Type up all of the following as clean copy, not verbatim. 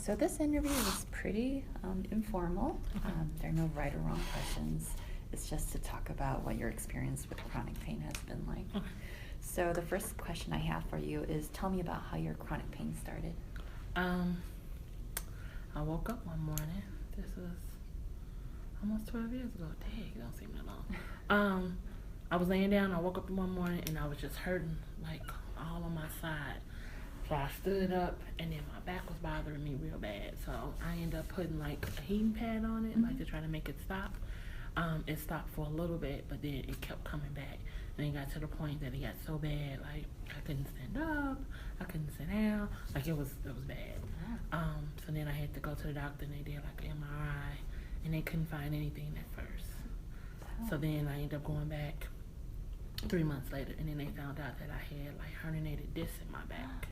So this interview is pretty informal. There are no right or wrong questions. It's just to talk about what your experience with chronic pain has been like. Okay. So the first question I have for you is, tell me about how your chronic pain started. I woke up one morning. This was almost 12 years ago. Dang, it don't seem that long. I was laying down. I woke up one morning and I was just hurting, like all on my side. So I stood up, and then my back was bothering me real bad. So I ended up putting like a heating pad on it, like to try to make it stop. It stopped for a little bit, but then it kept coming back. And it got to the point that it got so bad, like I couldn't stand up, I couldn't sit down, like it was bad. So then I had to go to the doctor, and they did like an MRI, and they couldn't find anything at first. So then I ended up going back 3 months later, and then they found out that I had like herniated discs in my back.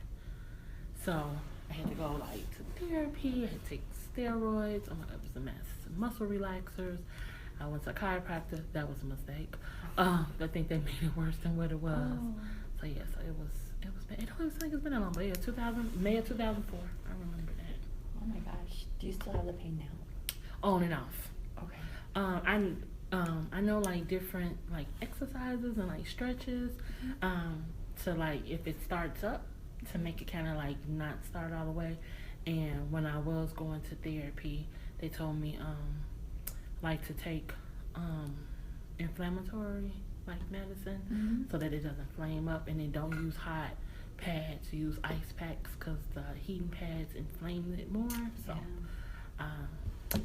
So I had to go like to therapy. I had to take steroids. Oh my God, it was a mess. Muscle relaxers. I went to a chiropractor. That was a mistake. I think they made it worse than what it was. So yeah, so it was bad. It don't seem like it's been that long, but yeah, May of 2004. I remember that. Oh my gosh. Do you still have the pain now? On and off. Okay. I know like different like exercises and like stretches to like if it starts up to make it kind of like not start all the way. And when I was going to therapy, they told me like to take inflammatory like medicine so that it doesn't flame up, and then don't use hot pads, use ice packs because the heating pads inflame it more. So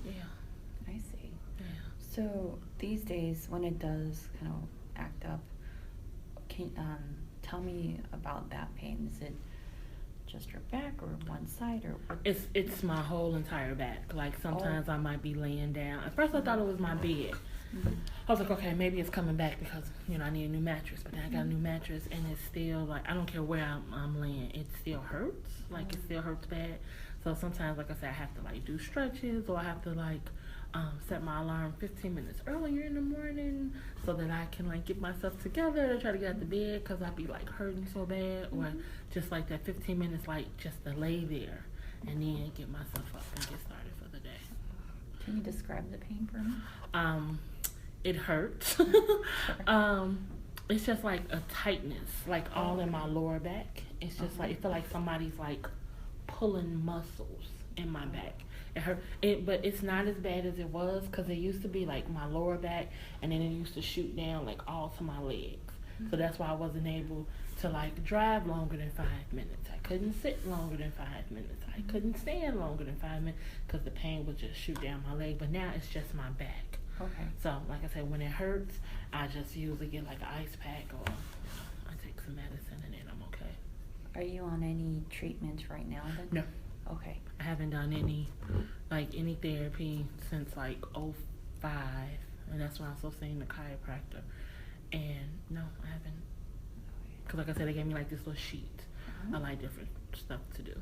yeah. I see. Yeah. So these days, when it does kind of act up, can tell me about that pain. Is it just your back or one side or what? It's my whole entire back. Like sometimes I might be laying down. At first I thought it was my bed. I was like, okay, maybe it's coming back because I need a new mattress. But then I got a new mattress, and it's still like I don't care where I'm laying, it still hurts. Like it still hurts bad. So sometimes, like I said, I have to like do stretches, or I have to like set my alarm 15 minutes earlier in the morning so that I can like get myself together to try to get out the bed because I be like hurting so bad, or just like that 15 minutes like just to lay there and then get myself up and get started for the day. Can you describe the pain for me? It hurts. It's just like a tightness, like all in my lower back. It's just like it feel like somebody's like pulling muscles in my back. It hurt. But it's not as bad as it was because it used to be like my lower back, and then it used to shoot down like all to my legs. So that's why I wasn't able to like drive longer than 5 minutes. I couldn't sit longer than 5 minutes. I couldn't stand longer than 5 minutes because the pain would just shoot down my leg. But now it's just my back. Okay. So like I said, when it hurts, I just usually get like an ice pack, or I take some medicine, and then I'm okay. Are you on any treatment right now then? No. Okay. I haven't done any therapy since like '05, and that's when I was supposed to see the chiropractor. And no, I haven't. Because like I said, they gave me like this little sheet of like different stuff to do.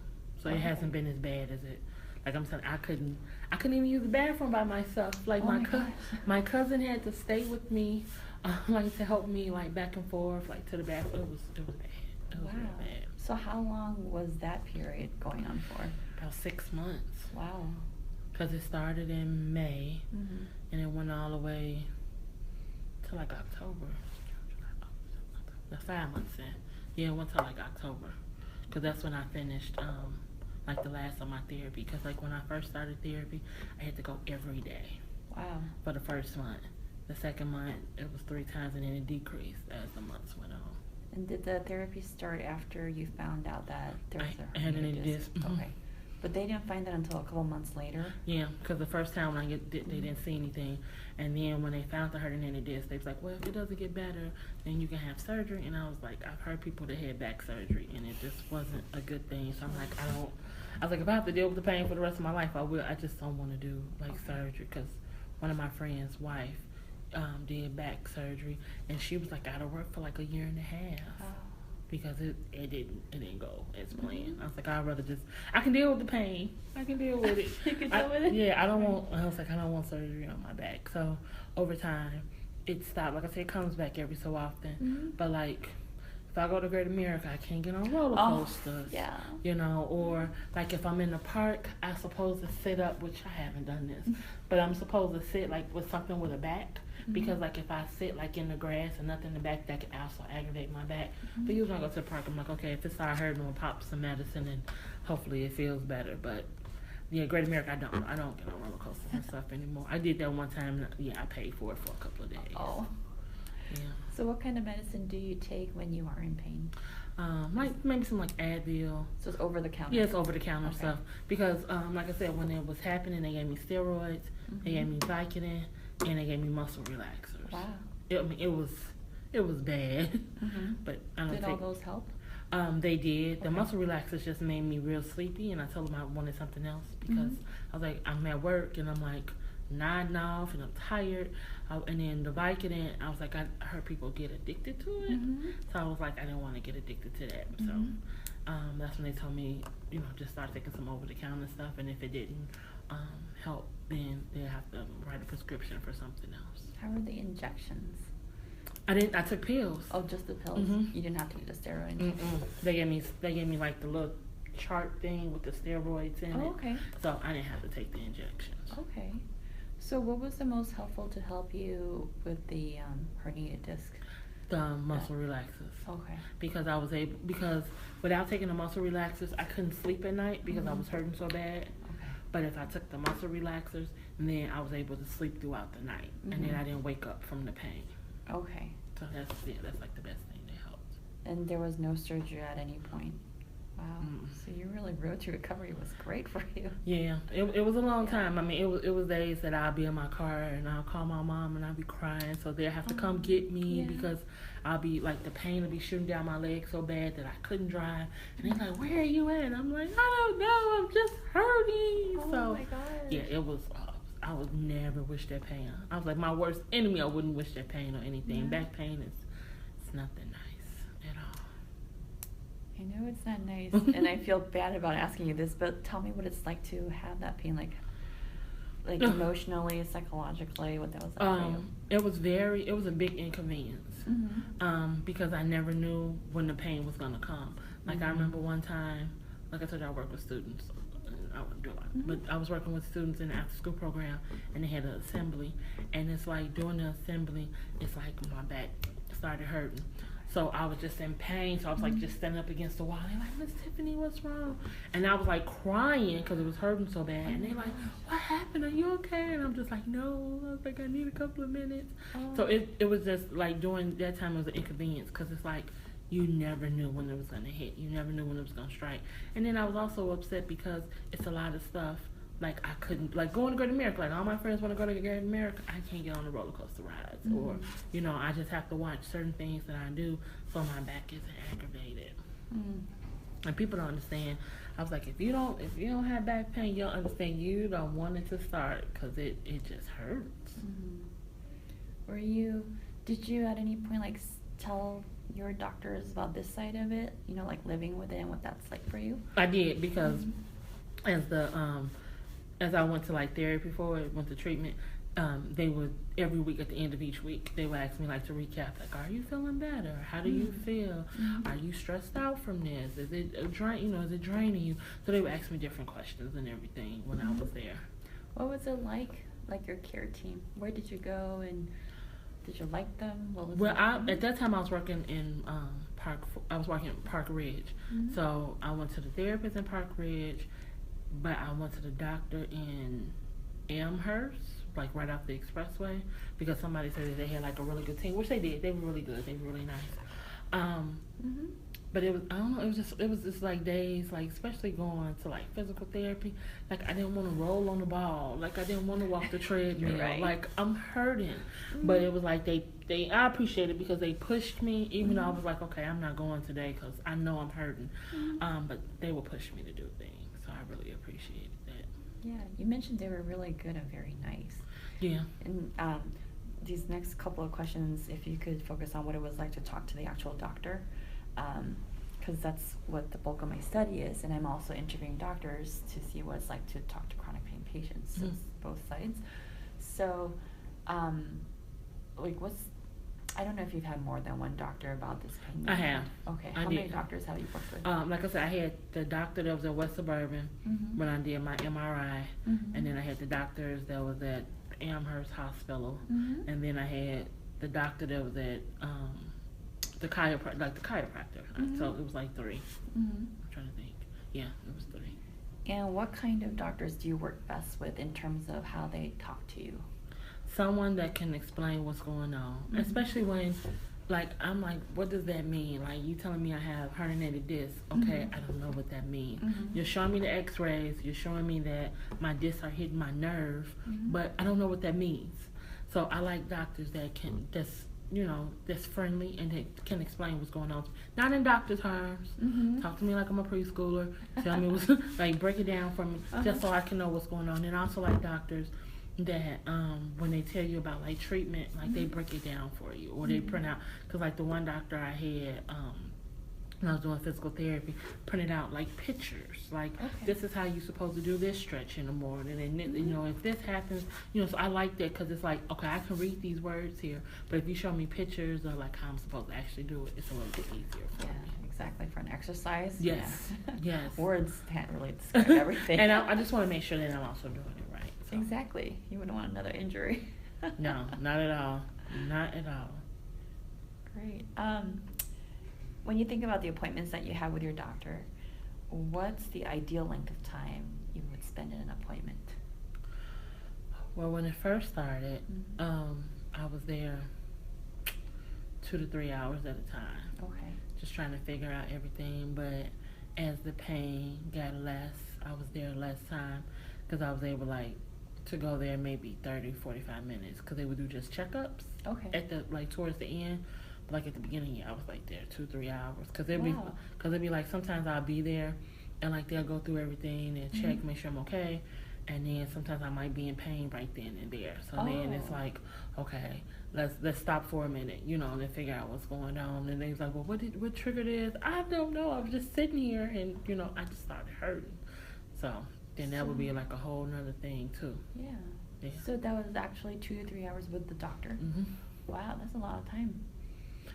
So it hasn't been as bad as it. Like I'm saying, I couldn't even use the bathroom by myself. Like my cousin had to stay with me, like to help me like back and forth, like to the bathroom. It was bad. It was real bad. So how long was that period going on for? About 6 months. Wow. Because it started in May, and it went all the way to like October. That's 5 months in. Yeah, it went to like October, because that's when I finished like the last of my therapy. Because like when I first started therapy, I had to go every day. Wow. For the first month. The second month, it was 3 times, and then it decreased as the months went on. And did the therapy start after you found out that there was I had herniated disc? Okay. But they didn't find that until a couple months later? Yeah, because the first time when they didn't see anything. And then when they found the herniated disc, they was like, well, if it doesn't get better, then you can have surgery. And I was like, I've heard people that had back surgery, and it just wasn't a good thing. So I'm like, I was like, if I have to deal with the pain for the rest of my life, I will. I just don't want to do like surgery, because one of my friend's wife did back surgery, and she was like out of work for like a year and a half because it didn't go as planned. I was like, I'd rather I can deal with the pain. I can deal with it. You can deal with it? Yeah, I was like, I don't want surgery on my back. So over time, it stopped. Like I said, it comes back every so often, but like if I go to Great America, I can't get on roller coasters. Yeah. You know, or like if I'm in the park, I'm supposed to sit up, which I haven't done this, but I'm supposed to sit like with something with a back. Because like if I sit like in the grass and nothing in the back, that can also aggravate my back. But usually when I go to the park, I'm like, okay, if it starts hurting, I'll pop some medicine and hopefully it feels better. But yeah, Great America, I don't get on roller coasters and stuff anymore. I did that one time. Yeah, I paid for it for a couple of days. Oh. Yeah. So what kind of medicine do you take when you are in pain? Like maybe some like Advil. So it's over the counter? Yeah, it's over the counter stuff. Because like I said, when it was happening, they gave me steroids, they gave me Vicodin, and they gave me muscle relaxers. Wow. I mean, it was bad, but I don't Did all those help? They did. The muscle relaxers just made me real sleepy, and I told them I wanted something else because I was like, I'm at work and I'm like nodding off and I'm tired. And then the Vicodin, I was like, I heard people get addicted to it, so I was like, I didn't want to get addicted to that. So that's when they told me, you know, just start taking some over the counter stuff, and if it didn't help, then they have to write a prescription for something else. How were the injections? I took pills. Oh, just the pills. You didn't have to get a steroid. They gave me like the little chart thing with the steroids in it. Okay. So I didn't have to take the injections. Okay. So what was the most helpful to help you with the herniated disc? The muscle relaxers. Okay. Because without taking the muscle relaxers, I couldn't sleep at night because I was hurting so bad. Okay. But if I took the muscle relaxers, then I was able to sleep throughout the night, and then I didn't wake up from the pain. Okay. So that's like the best thing that helped. And there was no surgery at any point. Wow. So your road to recovery was great for you. Yeah, it was a long time. I mean, it was days that I'll be in my car and I'll call my mom and I'll be crying, so they'll have to come get me because I'll be like, the pain will be shooting down my leg so bad that I couldn't drive. And they're like, where are you at? And I'm like, I don't know, I'm just hurting. Oh my gosh. Yeah, it was. I would never wish that pain. I was like, my worst enemy. I wouldn't wish that pain or anything. Yeah. Back pain it's nothing nice at all. I know it's not nice, and I feel bad about asking you this, but tell me what it's like to have that pain, like emotionally, psychologically, what that was like for you. It was a big inconvenience. Because I never knew when the pain was gonna come. Like I remember one time, like I told you, I work with students. I wouldn't do a lot, but I was working with students in the after school program, and they had an assembly, and it's like during the assembly, it's like my back started hurting. So I was just in pain, so I was like just standing up against the wall. They're like, Miss Tiffany, what's wrong? And I was like crying because it was hurting so bad. And they're like, what happened? Are you okay? And I'm just like, no. I was like, I need a couple of minutes. So it was just like during that time it was an inconvenience because it's like you never knew when it was going to hit. You never knew when it was going to strike. And then I was also upset because it's a lot of stuff. Like I couldn't, like going to Great America, like all my friends want to go to Great America, I can't get on the roller coaster rides, or you know, I just have to watch certain things that I do so my back isn't aggravated. And people don't understand. I was like, if you don't have back pain, you don't understand. You don't want it to start because it just hurts. Did you at any point like tell your doctors about this side of it? You know, like living with it and what that's like for you? I did because as I went to like therapy for it, went to treatment, they would every week at the end of each week they would ask me like to recap, like, are you feeling better? How do you feel? Are you stressed out from this? Is it is it draining you? So they would ask me different questions and everything when I was there. What was it like your care team? Where did you go, and did you like them? What was at that time I was working in Park Ridge. So I went to the therapist in Park Ridge, but I went to the doctor in Amherst, like right off the expressway, because somebody said that they had like a really good team, which they did. They were really good. They were really nice. But it was, I don't know, it was just like days, like especially going to like physical therapy. Like I didn't want to roll on the ball. Like I didn't want to walk the treadmill. Right. Like I'm hurting. But it was like I appreciate it because they pushed me, even though I was like, okay, I'm not going today because I know I'm hurting. But they would push me to do things. So I really appreciated that. Yeah, you mentioned they were really good and very nice. Yeah. And these next couple of questions, if you could focus on what it was like to talk to the actual doctor, because that's what the bulk of my study is, and I'm also interviewing doctors to see what it's like to talk to chronic pain patients, so it's both sides. So, like, I don't know if you've had more than one doctor about this pain. I have. Okay. I How many did. doctors have you worked with? Like I said, I had the doctor that was at West Suburban Mm-hmm. when I did my MRI, Mm-hmm. and then I had the doctors that was at Amherst Hospital, Mm-hmm. and then I had the doctor that was at the chiropractor. Mhm. So it was like 3. Mm-hmm. I'm trying to think. Yeah, it was 3. And what kind of doctors do you work best with in terms of how they talk to you? Someone that can explain what's going on, Mhm. especially when, like, I'm like, what does that mean? Like, you telling me I have herniated disc. Okay, Mhm. I don't know what that means. Mhm. You're showing me the x-rays. You're showing me that my discs are hitting my nerve, Mhm. but I don't know what that means. So I like doctors that can, that's friendly and that can explain what's going on. Not in doctor terms. Mhm. Talk to me like I'm a preschooler. Tell me what's, like, break it down for me, just so I can know what's going on. And I also like doctors that when they tell you about like treatment, like they break it down for you, or they print out, because like the one doctor I had when I was doing physical therapy, printed out like pictures, like this is how you're supposed to do this stretch in the morning, and you know, if this happens, you know. So I like that, because it's like, okay, I can read these words here, but if you show me pictures of like how I'm supposed to actually do it, it's a little bit easier for me. Exactly, for an exercise. Yes. Yeah. Yes. Words can't really describe everything. And I just want to make sure that I'm also doing it right. So. Exactly. You wouldn't want another injury. No, not at all. Not at all. Great. When you think about the appointments that you have with your doctor, what's the ideal length of time you would spend in an appointment? Well, when it first started, I was there 2 to 3 hours at a time. Okay. Just trying to figure out everything. But as the pain got less, I was there less time, because I was able to go there maybe 30, 45 minutes, because they would do just checkups. Okay. At the towards the end. Like at the beginning, I was like there 2-3 hours, because it'd be like, sometimes I'll be there and like they'll go through everything and check, make sure I'm okay, and then sometimes I might be in pain right then and there. So then it's like, okay, let's stop for a minute, you know, and then figure out what's going on. And they was like, well, what triggered this? I don't know. I was just sitting here, and you know, I just started hurting. So then that would be like a whole nother thing too. Yeah. So that was actually 2 to 3 hours with the doctor. Mm-hmm. Wow, that's a lot of time.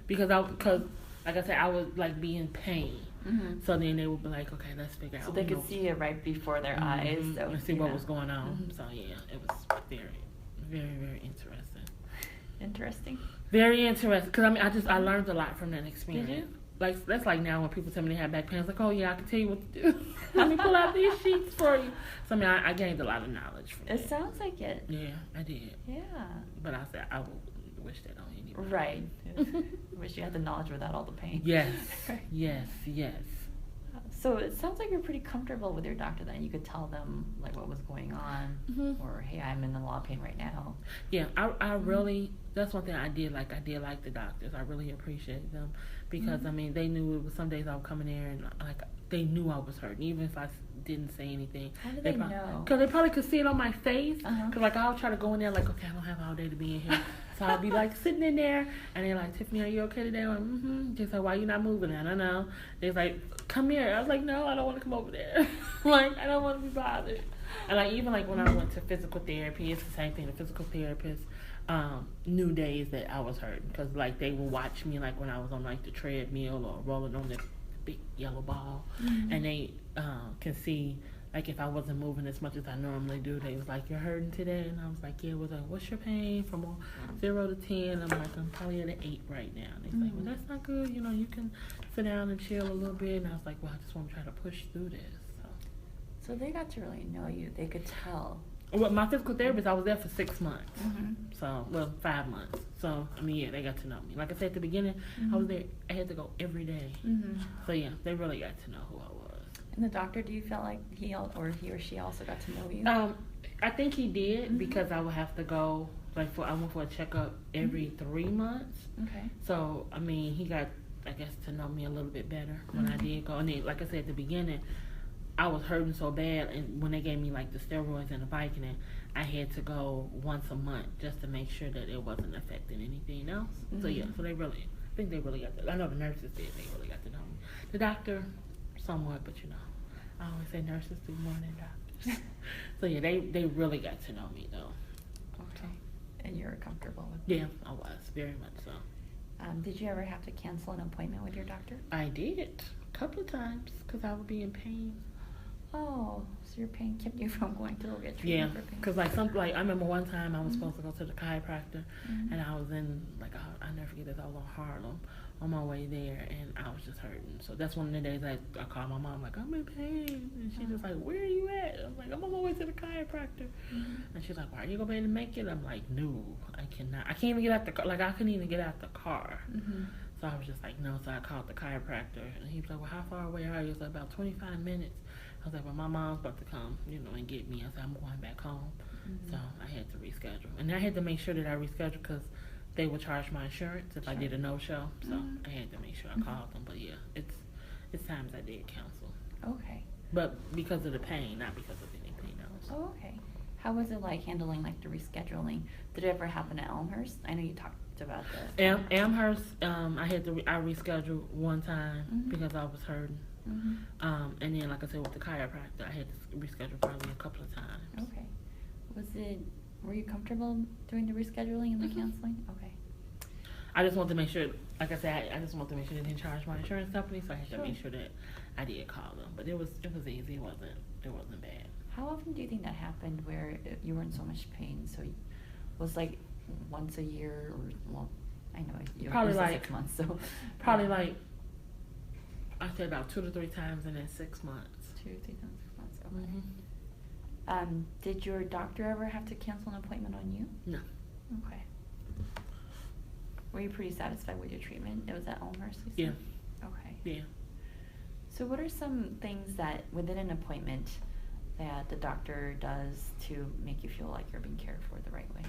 Because like I said, I would like be in pain. Mm-hmm. So then they would be like, okay, let's figure out. So they could see it right before their eyes. So, and see what was going on. Mm-hmm. So yeah, it was very, very, very interesting. Interesting. Very interesting. Because I learned a lot from that experience. Did you? Like, that's like now when people tell me they have back pain, it's like, oh yeah, I can tell you what to do. Let me pull out these sheets for you. So I gained a lot of knowledge from it. It sounds like it. Yeah, I did. Yeah. But I said I would wish that on anybody. Right. Wish you had the knowledge without all the pain. Yes. Right. Yes. Yes. So it sounds like you're pretty comfortable with your doctor then. You could tell them like what was going on, or hey, I'm in a lot of pain right now. Yeah, I really, that's one thing I did like. I did like the doctors. I really appreciate them, because I mean, they knew it was some days I would come in there and like they knew I was hurting, even if I didn't say anything. How did they know? Because they probably could see it on my face. Uh-huh. Because like I'll try to go in there like, okay, I don't have all day to be in here. So I'll be like sitting in there, and they're like, Tiffany, are you okay today? I'm like, Just like, why you not moving? I don't know. They're like, come here. I was like, no, I don't want to come over there. Like, I don't want to be bothered. And like, even like when I went to physical therapy, it's the same thing. The physical therapist knew days that I was hurting, because like they would watch me like when I was on like the treadmill or rolling on the big yellow ball, and they can see like if I wasn't moving as much as I normally do. They was like, you're hurting today? And I was like, yeah. Was like, what's your pain from 0 to 10? I'm like, I'm probably at an 8 right now. And they like, well, that's not good. You know, you can sit down and chill a little bit. And I was like, well, I just want to try to push through this. So they got to really know you. They could tell. Well, my physical therapist, I was there for 6 months. Mm-hmm. So, well, 5 months. So, I mean, yeah, they got to know me. Like I said at the beginning, I was there. I had to go every day. So, yeah, they really got to know who I was. And the doctor, do you feel like he or she also got to know you? I think he did, because I would have to go, I went for a checkup every 3 months. Okay. So, I mean, he got, I guess, to know me a little bit better when I did go. And then, like I said at the beginning, I was hurting so bad, and when they gave me like the steroids and the Vicodin, I had to go once a month just to make sure that it wasn't affecting anything else. So yeah, so I think they really got to, I know the nurses did, they really got to know me. The doctor, somewhat, but you know, I always say nurses do more than doctors. So yeah, they really got to know me though. Okay. And you're comfortable with Yeah, I was, very much so. Did you ever have to cancel an appointment with your doctor? I did a couple of times because I would be in pain. Oh, so your pain kept you from going to go get treatment Yeah, for pain? because I remember one time I was supposed to go to the chiropractor, Mhm. and I was in I never forget this. I was on Harlem on my way there, and I was just hurting. So that's one of the days I called my mom like, I'm in pain, and she's just like, where are you at? I'm like, I'm on my way to the chiropractor, and she's like, why are you gonna be able to make it? I'm like, no, I cannot. I can't even get out the car. Like I couldn't even get out the car. Mhm. So I was just like, no. So I called the chiropractor, and he was like, well, how far away are you? It was like about 25 minutes. I was like, well, my mom's about to come, and get me. I said, I'm going back home. Mhm. So I had to reschedule. And I had to make sure that I rescheduled because they would charge my insurance if I Sure. did a no-show. So Mhm. I had to make sure I Mhm. called them. But, yeah, it's times I did cancel. Okay. But because of the pain, not because of anything else. Oh, okay. How was it like handling like the rescheduling? Did it ever happen at Elmhurst? I know you talked about the Amherst, I rescheduled one time Mhm. because I was hurting. Mhm. And then, like I said, with the chiropractor, I had to reschedule probably a couple of times. Okay. Were you comfortable doing the rescheduling and the Mhm. canceling? Okay. I just want to make sure, like I said, I just want to make sure they didn't charge my insurance company, so I had to make sure that I did call them. But it was easy. It wasn't bad. How often do you think that happened where you were in so much pain? So it was like once a year, or well, I know you Probably said like 6 months, so probably like I'd say about 2 to 3 times in that 6 months. 2 3 times 6 months. Okay. Mm-hmm. Did your doctor ever have to cancel an appointment on you? No. Okay. Were you pretty satisfied with your treatment? It was at Elmhurst, you said? Yeah. Okay. Yeah. So what are some things that within an appointment that the doctor does to make you feel like you're being cared for the right way?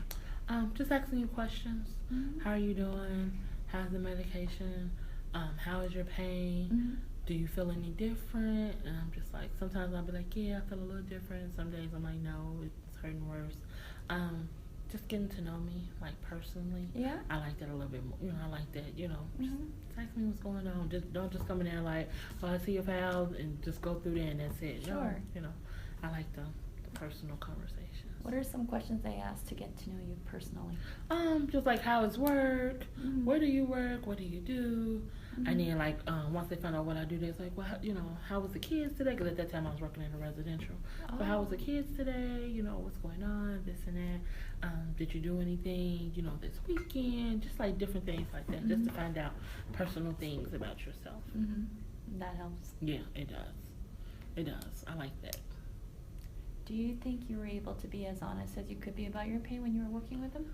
Just asking you questions. Mhm. How are you doing? How's the medication? How is your pain? Mhm. Do you feel any different? And I'm just like, sometimes I'll be like, yeah, I feel a little different. Some days I'm like, no, it's hurting worse. Just getting to know me, like, personally. Yeah. I like that a little bit more. I like that, just Mhm. ask me what's going on. Don't just come in there like, oh, I see your files and just go through there and that's it. Sure. No, I like the personal conversations. What are some questions they ask to get to know you personally? Just like, how is work? Mhm. Where do you work? What do you do? Mhm. And then, like, once they find out what I do, they're like, well, how was the kids today? Because at that time I was working in a residential. Oh. But how was the kids today? What's going on? This and that. Did you do anything, this weekend? Just like different things like that, just to Mhm. find out personal things about yourself. Mhm. That helps. Yeah, it does. It does. I like that. Do you think you were able to be as honest as you could be about your pain when you were working with them?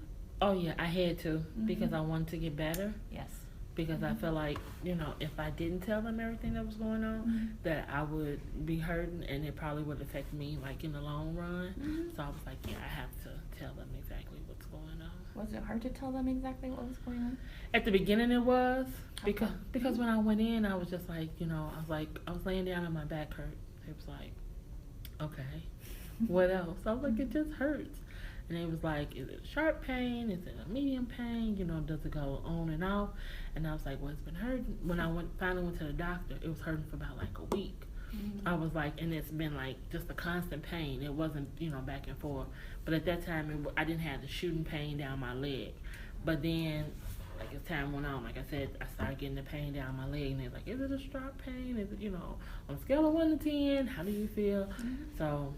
Oh, yeah, I had to because Mhm. I wanted to get better. Yes. Because I Mhm. feel like, if I didn't tell them everything that was going on, Mhm. that I would be hurting and it probably would affect me, like, in the long run. Mhm. So I was like, yeah, I have to tell them exactly what's going on. Was it hard to tell them exactly what was going on? At the beginning it was, Okay. because when I went in, I was just like, I was laying down and my back hurt. It was like, okay, what else? I was like, it just hurts. And it was like, is it a sharp pain? Is it a medium pain? Does it go on and off? And I was like, well, it's been hurting. When I finally went to the doctor, it was hurting for about like a week. Mhm. I was like, and it's been like just a constant pain. It wasn't, back and forth. But at that time, I didn't have the shooting pain down my leg. But then, like as time went on, like I said, I started getting the pain down my leg. And they're like, is it a sharp pain? Is it, on a scale of 1 to 10, how do you feel? Mhm. So,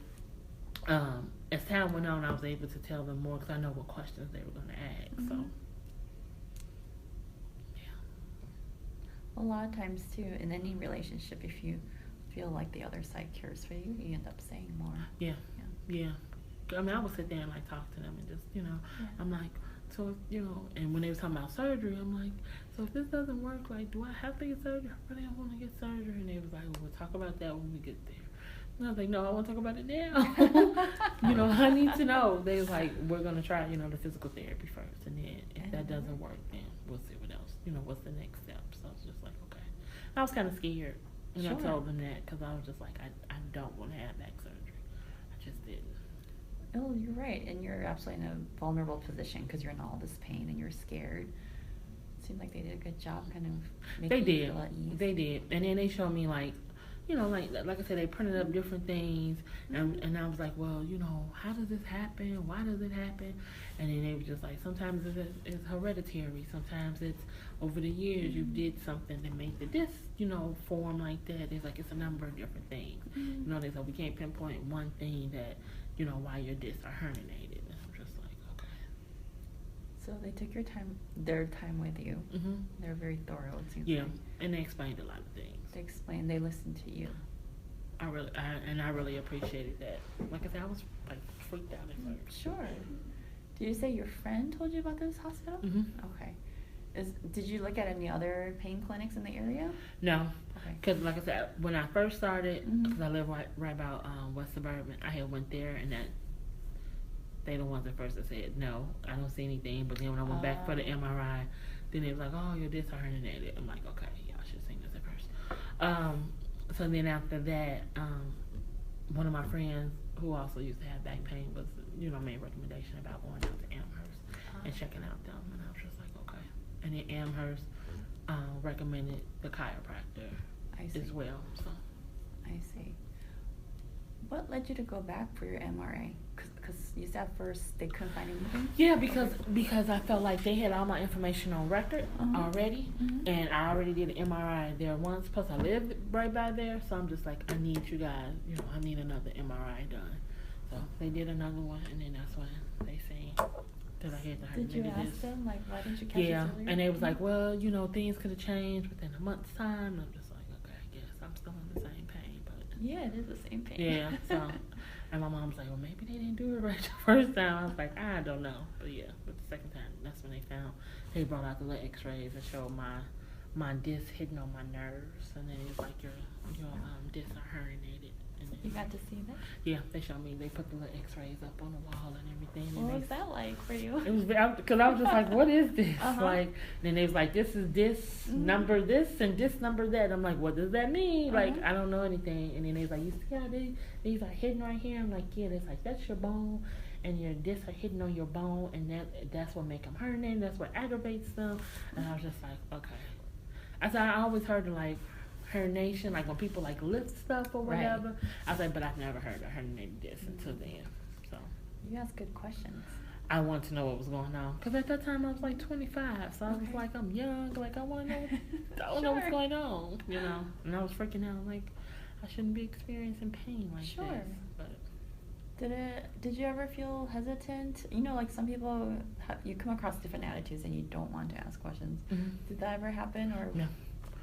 as time went on, I was able to tell them more because I know what questions they were going to ask. Mhm. So, A lot of times too, in any relationship, if you feel like the other side cares for you, you end up saying more. yeah. Yeah. I mean, I would sit there and like talk to them and just, Yeah. I'm like, so, and when they were talking about surgery, I'm like, so if this doesn't work, like, do I have to get surgery? I really don't want to get surgery. And they was like, well, we'll talk about that when we get there. And I was like, no, I want to talk about it now. I need to know. They was like, we're going to try, the physical therapy first. And then if that doesn't work, then we'll see what else, what's the next step. So I was just like, okay. I was kind of scared. And Sure. I told them that because I was just like, I don't want to have back surgery. I just didn't. Oh, you're right, and you're absolutely in a vulnerable position because you're in all this pain and you're scared. It seemed like they did a good job, kind of They making you did. feel at ease. They did. And then they showed me like you know, like I said, they printed up different things, and I was like, well, you know, how does this happen? Why does it happen? And then they were just like, sometimes it's hereditary, sometimes it's over the years you did something that made the disc, you know, form like that. It's like it's a number of different things. You know, they said we can't pinpoint one thing that, you know, why your discs are herniated. And I'm just like, okay. So they took their time with you. They're very thorough, it seems like. And they explained a lot of things. They listened to you. I really appreciated that. Like I said, I was like freaked out at first. Sure. Did you say your friend told you about this hospital? Okay. Did you look at any other pain clinics in the area? No. Okay. Because like I said, when I first started, because I live right about West Suburban, I had went there, and they the ones at first that said no, I don't see anything. But then when I went back for the MRI, then they was like, oh, your discs are herniated. I'm like, okay, y'all should have seen this at first. So then after that, one of my friends who also used to have back pain was, you know, made a recommendation about going out to Amherst and checking out them, and I was just like, okay. And then Amherst recommended the chiropractor as well. So I see. What led you to go back for your MRA? Because you said first they couldn't find anything? Yeah, because I felt like they had all my information on record already, and I already did an MRI there once. Plus, I lived right by there, so I'm just like, I need you guys. You know, I need another MRI done. So they did another one, and then that's when they seen that I had to herniated disc. Did you ask them, like, why didn't you catch it earlier? And they was like, well, you know, things could have changed within a month's time. And I'm just like, okay, I guess I'm still in the same pain, but yeah, it is the same pain. Yeah, so. And my mom's like, well, maybe they didn't do it right the first time. I was like, I don't know. But yeah, but the second time, that's when they brought out the little x-rays and showed my disc hitting on my nerves. And then it was like, your discs are herniated. And then, you got to see that? Yeah, they showed me. They put the little x-rays up on the wall and everything. What was that like for you? It was, because I was just like, what is this? Like, then they was like, this is this number this and this number that. I'm like, what does that mean? Like, I don't know anything. And then they was like, you see how these are hitting right here? I'm like, yeah. It's like, that's your bone, and your discs are hitting on your bone, and that's what make them herniated. That's what aggravates them. And I was just like, okay. I said, I always heard of like herniation, like when people like lift stuff or whatever. Right. I was like, but I've never heard of herniated disc until then. So you asked good questions. I wanted to know what was going on, because at that time I was like 25, so I was like, I'm young, like I want to know, I don't know what's going on, you know. And I was freaking out, like I shouldn't be experiencing pain like this. But did you ever feel hesitant? You know, like some people you come across different attitudes and you don't want to ask questions. Did that ever happen? Or no?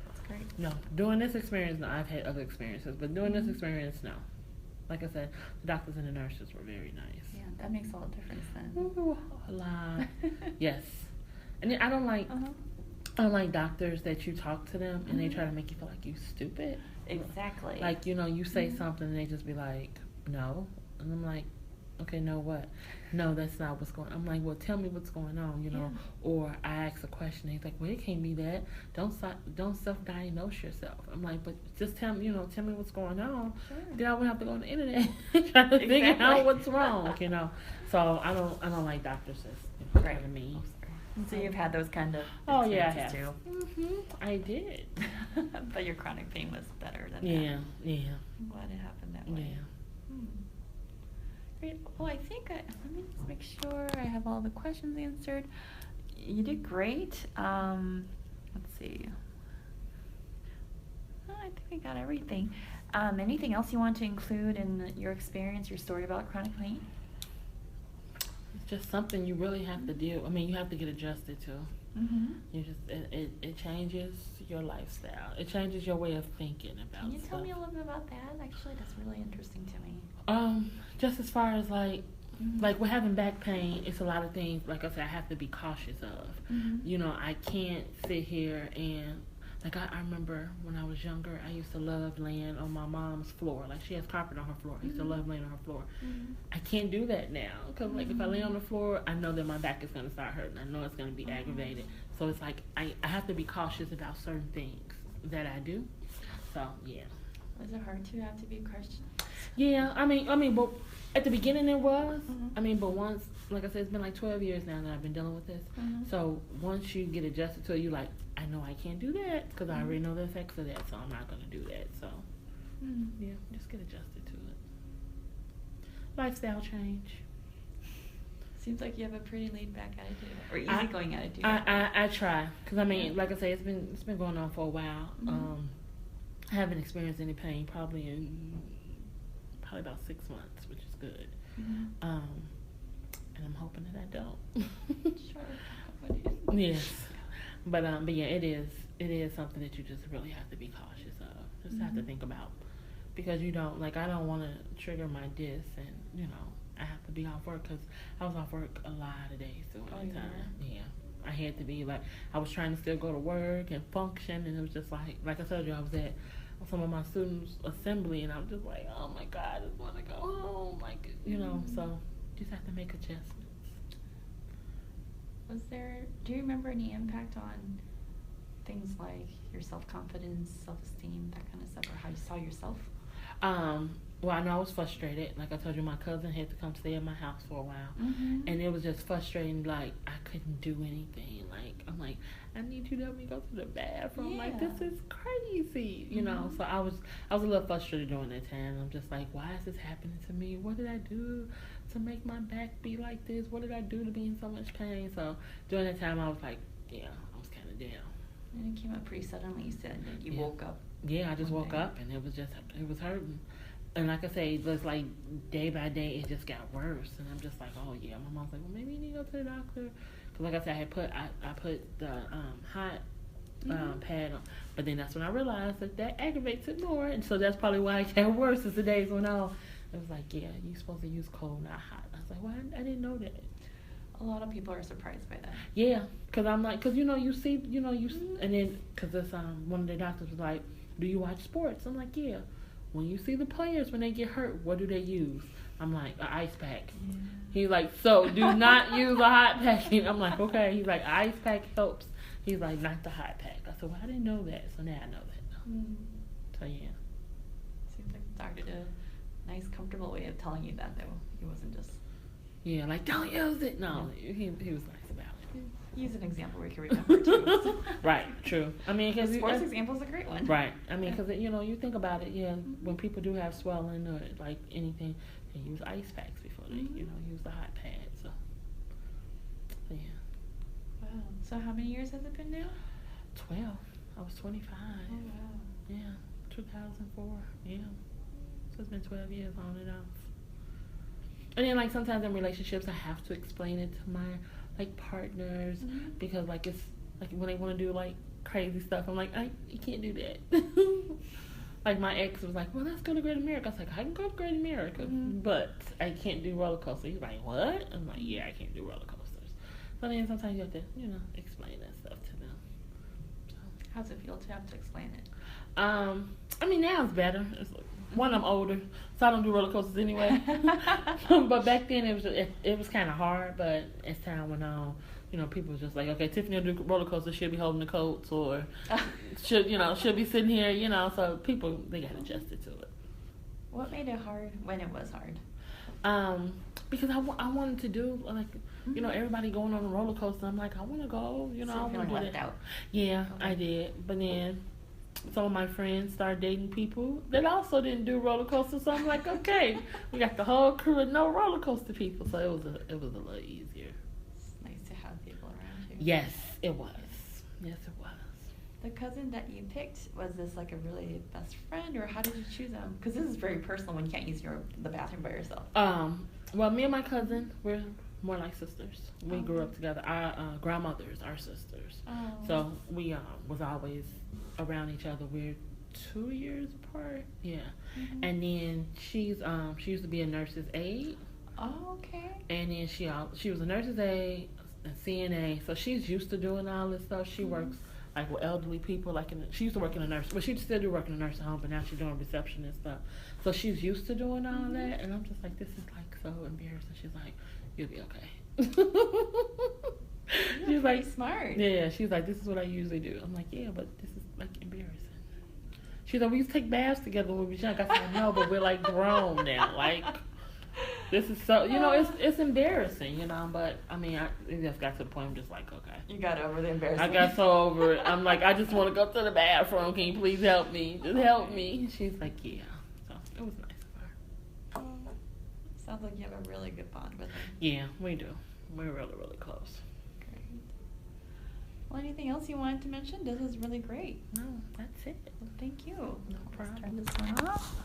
That's great. No, doing this experience, no. I've had other experiences, but doing this experience, no. Like I said, the doctors and the nurses were very nice. Yeah, that makes all the difference then. Ooh, a lot. Yes. And I don't like doctors that you talk to them and they try to make you feel like you stupid. Exactly. Like, you know, you say something and they just be like, no. And I'm like, okay, no, what? No, that's not what's going on. I'm like, well, tell me what's going on, you know. Or I ask a question and he's like, well, it can't be that. Don't self-diagnose yourself. I'm like, but just tell me what's going on. Sure. Then I would have to go on the internet try to figure out what's wrong, you know. So I don't like doctors that's kind of mean. So you've had those kind of experiences I have. Too. I did. But your chronic pain was better than that. Yeah. I'm glad it happened that way. Yeah. Great. Well, I think let me just make sure I have all the questions answered. You did great. Let's see. I think we got everything. Anything else you want to include in your experience, your story about chronic pain? It's just something you really have to deal. I mean, you have to get adjusted to. You just it changes your lifestyle. It changes your way of thinking about. Can you tell me a little bit about that? Actually, that's really interesting to me. Just as far as like with having back pain, it's a lot of things. Like I said, I have to be cautious of. You know, I can't sit here and like I remember when I was younger, I used to love laying on my mom's floor. Like she has carpet on her floor. I used to love laying on her floor. I can't do that now because like if I lay on the floor, I know that my back is gonna start hurting. I know it's gonna be aggravated. So it's like I have to be cautious about certain things that I do. So yeah. Was it hard to have to be cautious? Yeah, I mean, but at the beginning it was. I mean, but once, like I said, it's been like 12 years now that I've been dealing with this. So once you get adjusted to it, you like, I know I can't do that because I already know the effects of that, so I'm not going to do that. So Yeah, just get adjusted to it. Lifestyle change. Seems like you have a pretty laid back attitude or easygoing attitude. I try, because I mean, like I say, it's been going on for a while. I haven't experienced any pain probably about 6 months, which is good. And I'm hoping that I don't. Sure. Yes, but yeah, it is something that you just really have to be cautious of. Just have to think about, because you don't, like, I don't want to trigger my disc, and I have to be off work, because I was off work a lot of days during that time. Yeah, I had to be, like, I was trying to still go to work and function, and it was just like I told you, I was at some of my students' assembly, and I'm just like, oh my God, I just want to go home, like, so just have to make adjustments. Do you remember any impact on things like your self-confidence, self-esteem, that kind of stuff, or how you saw yourself? Well, I know I was frustrated. Like I told you, my cousin had to come stay at my house for a while. And it was just frustrating. Like, I couldn't do anything. Like, I'm like, I need you to help me go to the bathroom. Like, this is crazy, So I was a little frustrated during that time. I'm just like, why is this happening to me? What did I do to make my back be like this? What did I do to be in so much pain? So during that time, I was like, I was kind of down. And it came up pretty suddenly. You said that you woke up. Yeah, I just woke up, and it was hurting. And like I say, just like day by day, it just got worse. And I'm just like, oh yeah. My mom's like, well, maybe you need to go to the doctor. Because like I said, I put the hot pad on. But then that's when I realized that aggravates it more. And so that's probably why it got worse as the days went on. It was like, yeah, you're supposed to use cold, not hot. I was like, well, I didn't know that. A lot of people are surprised by that. Yeah, because I'm like, because you see, and then because this one of the doctors was like, do you watch sports? I'm like, yeah. When you see the players, when they get hurt, what do they use? I'm like, an ice pack. Yeah. He's like, so do not use a hot pack. I'm like, okay. He's like, ice pack helps. He's like, not the hot pack. I said, well, I didn't know that. So now I know that. So yeah. Seems like the doctor did a nice, comfortable way of telling you that, though. He wasn't just... Yeah, like, don't use it. No, he was nice about it. Use an example we can remember, too. Right, true. I mean, because sports example is a great one. Right. I mean, because you think about it. Yeah, when people do have swelling or like anything, they use ice packs before they use the hot pad. So yeah. Wow. So how many years has it been now? 12. I was 25. Oh wow. Yeah, 2004. Yeah. So it's been 12 years on and off. And then like sometimes in relationships, I have to explain it to my like partners, because like it's like when they want to do like crazy stuff, I'm like, you can't do that. Like my ex was like, well, let's go to Great America. I was like, I can go to Great America, but I can't do roller coasters. He's like, what? I'm like, yeah, I can't do roller coasters. So then sometimes you have to, explain that stuff to them. So. How's it feel to have to explain it? I mean, now it's better. It's like, one, I'm older, so I don't do roller coasters anyway. But back then it was kind of hard. But as time went on, people was just like, okay, Tiffany will do roller coasters. She'll be holding the coats, or she'll be sitting here. So people, they got adjusted to it. What made it hard when it was hard? Because I wanted to do like everybody going on a roller coaster. I'm like, I want to go. So I want to left out. Yeah, okay. I did. But then some of my friends started dating people that also didn't do roller coasters. So I'm like, okay, we got the whole crew of no roller coaster people. So it was a little easier. It's nice to have people around you. Yes, it was. Yes, it was. The cousin that you picked, was this like a really best friend, or how did you choose them? Because this is very personal when you can't use the bathroom by yourself. Well, me and my cousin, we're more like sisters. We grew up together. Our grandmothers are sisters. Oh. So we was always around each other. We're 2 years apart. Yeah. And then she used to be a nurse's aide. Oh, okay. And then she was a nurse's aide, a CNA. So she's used to doing all this stuff. She works like with elderly people. She used to work in a nurse. Well, she still do work in a nursing home, but now she's doing reception and stuff. So she's used to doing all that. And I'm just like, this is like so embarrassing. She's like, you'll be okay. She's like, smart. Yeah, she's like, this is what I usually do. I'm like, yeah, but this is like embarrassing. She's like, we used to take baths together when we were young. I said, no, but we're like grown now. Like, This is so, it's embarrassing, but I mean, it just got to the point I'm just like, okay. You got over the embarrassment. I got so over it. I'm like, I just want to go to the bathroom. Can you please help me? Just help me. She's like, yeah. So it was nice of her. Sounds like you have a really good bond with her. Yeah, we do. We're really, really close. Great. Well, anything else you wanted to mention? This was really great. No, that's it. Well, thank you. No problem. Let's turn this one off.